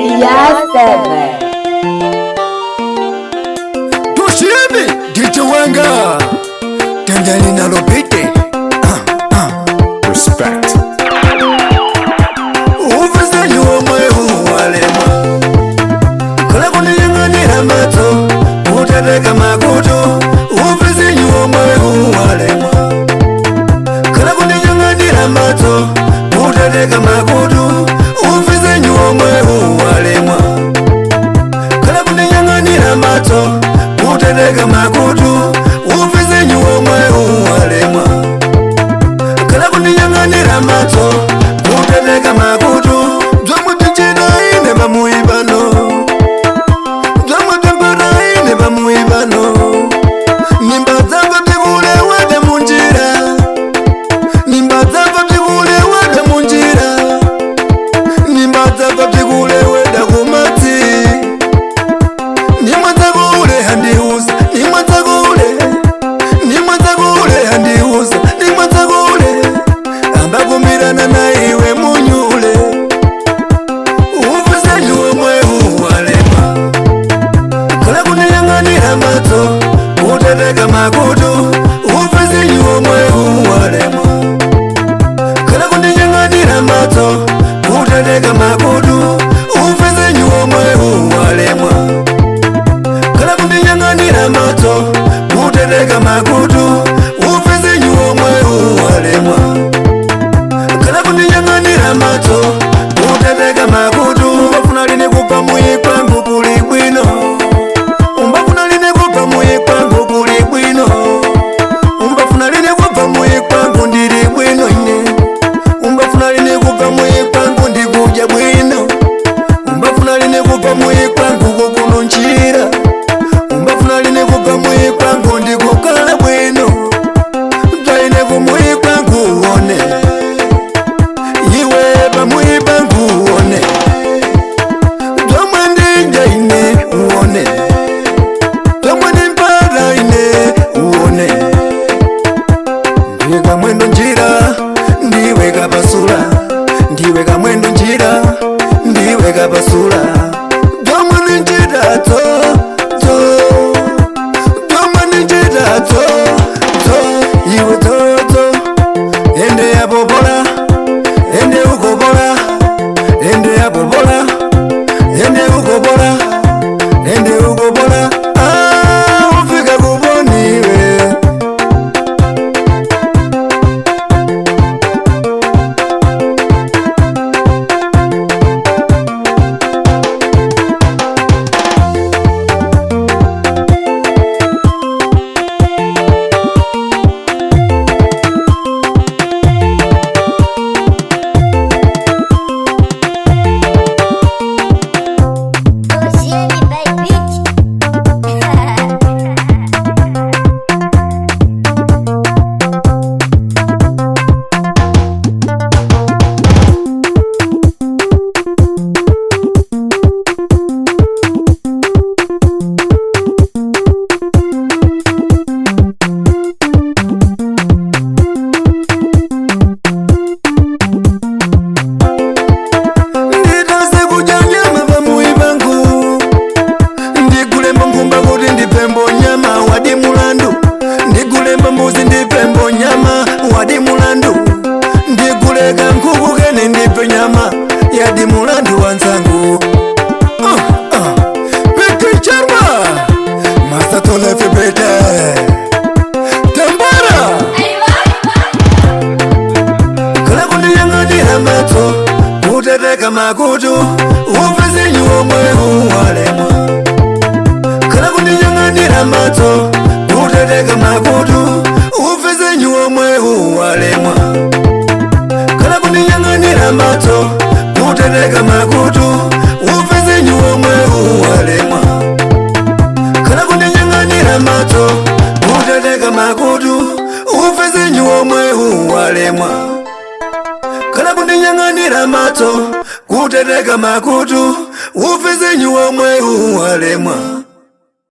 Yaseme Tushimi Dichwanga Tendeni nalopite Respect Uvizenyu omwe uwalema Kala kuniyanganira mato Utateka makutu Uvizenyu omwe uwalema Kala kuniyanganira mato Utateka makutu Uvizenyu omwe uwalema Kala kuniyanganira mato Utateka makutu Uvizenyu omwe uwalema Kala kuniyanganira mato Utateka makutu Dwamutichina ine bamuibano Dwamutembera ine bamuibano Nimba zako tikule wade munjira Nimba zako tikule wade munjira Nimba zako tikule wada kumati Nimba zako ule handiuza Nimba zako ule Nimba zako ule handiuza Nimba zako ule Amba kumirana na iwe munyule Uvizenyu omwe uwalema Kala kuniyanganira mato Utateka makutu Uvizenyu omwe uwalema Kala kuniyanganira mato Utateka makutu Uvizenyu omwe uwalema Kala kuniyanganira mato Utateka makutu Uvizenyu omwe uwalema Kala kuniyanganira mato Utateka makutu Umbafuna line kupa muyi kwangu kuli bwino Umbafuna line kupa muyi kwangu kuli bwino Umbafuna line kupa muyi kwangu ndiri bwino ine Umbafuna line kupa muyi kwangu ndikuja bwino Umbafuna line kupa muyi kwangu kukununchira Umbafuna line kupa muyi kwangu ndikukala bwino Twaine kumuyi kwangu uone Iwe pamuyi kwangu uone Tomwe ndinja ine uone Tomwe nimpara ine uone Ndiwe kamwendo njira Ndiwe kapasula Ndiwe kamwendo njira Ndiwe kapasula Tomwe njira to Tomwe njira to Iwe to Ende ya popola Ende ukopola Ende ya popola Ende ukopola Ende ukopola Ufika kuboniwe Yadi mulandu wanzangu Peke charma Masa tole febete Tambara Kala kuniyanganira mato Utateka makutu Uvizenyu omwe uwalema Kala kuniyanganira mato Utateka makutu Uvizenyu omwe uwalema Kala kuniyanganira mato Utateka makutu Uvizenyu omwe uwalema Kala kuniyanganira mato Utateka makutu Uvizenyu omwe uwalema Kala kuniyanganira mato Utateka makutu Uvizenyu omwe uwalema